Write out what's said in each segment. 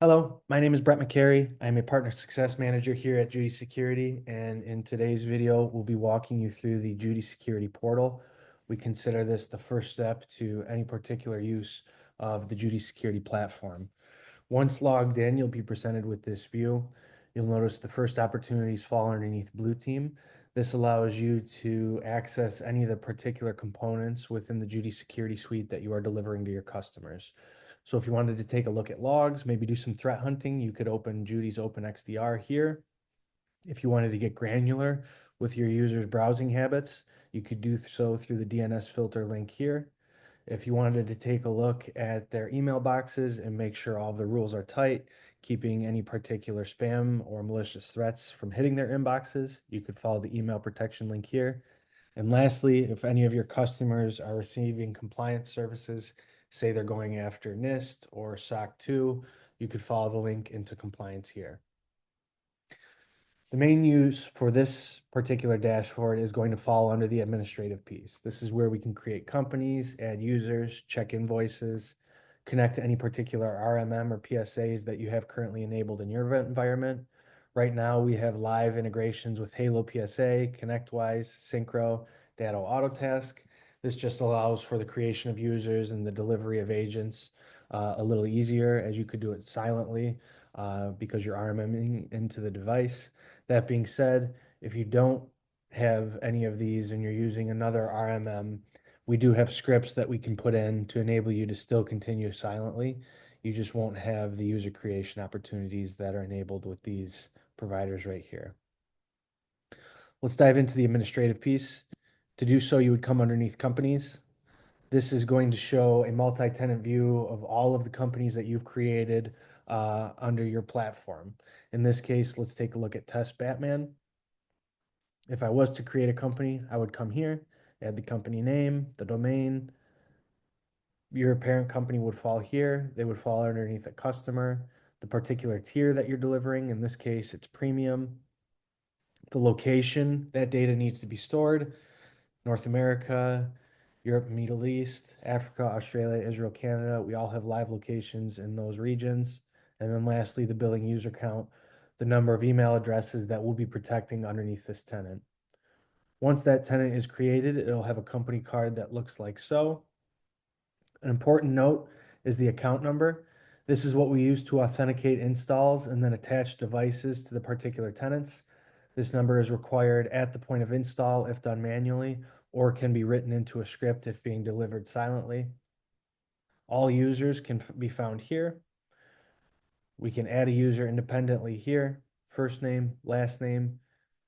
Hello, my name is Brett McCary. I'm a partner success manager here at Judy Security, and in today's video, we'll be walking you through the Judy Security portal. We consider this the first step to any particular use of the Judy Security platform. Once logged in, you'll be presented with this view. You'll notice the first opportunities fall underneath Blue Team. This allows you to access any of the particular components within the Judy Security Suite that you are delivering to your customers. So if you wanted to take a look at logs, maybe do some threat hunting, you could open Judy's Open XDR here. If you wanted to get granular with your users' browsing habits, you could do so through the DNS filter link here. If you wanted to take a look at their email boxes and make sure all of the rules are tight, keeping any particular spam or malicious threats from hitting their inboxes, you could follow the email protection link here. And lastly, if any of your customers are receiving compliance services, say they're going after NIST or SOC 2, you could follow the link into compliance here. The main use for this particular dashboard is going to fall under the administrative piece. This is where we can create companies, add users, check invoices, connect to any particular RMM or PSAs that you have currently enabled in your environment. Right now, we have live integrations with Halo PSA, ConnectWise, Synchro, Datto Autotask. This just allows for the creation of users and the delivery of agents a little easier, as you could do it silently because you're RMMing into the device. That being said, if you don't have any of these and you're using another RMM, we do have scripts that we can put in to enable you to still continue silently. You just won't have the user creation opportunities that are enabled with these providers right here. Let's dive into the administrative piece. To do so, you would come underneath companies. This is going to show a multi-tenant view of all of the companies that you've created under your platform. In this case, let's take a look at Test Batman. If I was to create a company, I would come here, add the company name, the domain. Your parent company would fall here. They would fall underneath a customer, the particular tier that you're delivering. In this case, it's premium. The location that data needs to be stored, North America, Europe, Middle East, Africa, Australia, Israel, Canada. We all have live locations in those regions. And then lastly, the billing user count, the number of email addresses that we'll be protecting underneath this tenant. Once that tenant is created, it'll have a company card that looks like so. An important note is the account number. This is what we use to authenticate installs and then attach devices to the particular tenants. This number is required at the point of install if done manually, or can be written into a script if being delivered silently. All users can be found here. We can add a user independently here, first name, last name,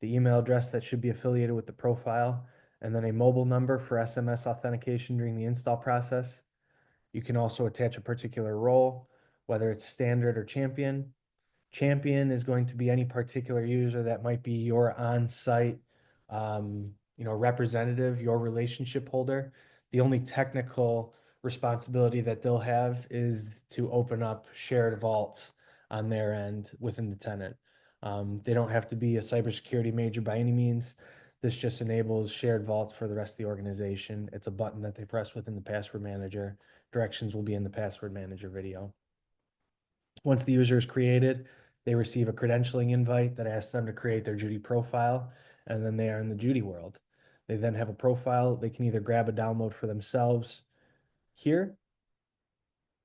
the email address that should be affiliated with the profile, and then a mobile number for SMS authentication during the install process. You can also attach a particular role, whether it's standard or champion. Champion is going to be any particular user that might be your on-site, representative, your relationship holder. The only technical responsibility that they'll have is to open up shared vaults on their end within the tenant. They don't have to be a cybersecurity major by any means. This just enables shared vaults for the rest of the organization. It's a button that they press within the password manager. Directions will be in the password manager video. Once the user is created, they receive a credentialing invite that asks them to create their Judy profile, and then they are in the Judy world. They then have a profile. They can either grab a download for themselves here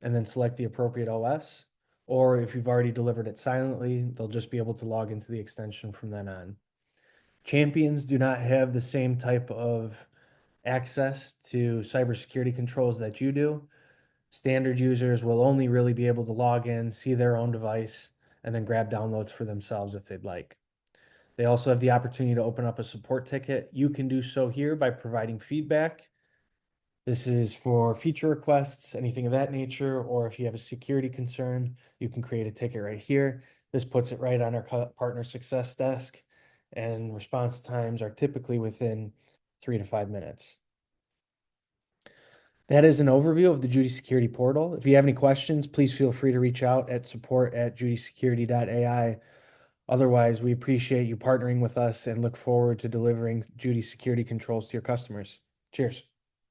and then select the appropriate OS, or if you've already delivered it silently, they'll just be able to log into the extension from then on. Champions do not have the same type of access to cybersecurity controls that you do. Standard users will only really be able to log in, see their own device, and then grab downloads for themselves if they'd like. They also have the opportunity to open up a support ticket. You can do so here by providing feedback. This is for feature requests, anything of that nature, or if you have a security concern, you can create a ticket right here. This puts it right on our partner success desk, and response times are typically within 3 to 5 minutes. That is an overview of the Judy Security Portal. If you have any questions, please feel free to reach out at support@judysecurity.ai. Otherwise, we appreciate you partnering with us and look forward to delivering Judy security controls to your customers. Cheers.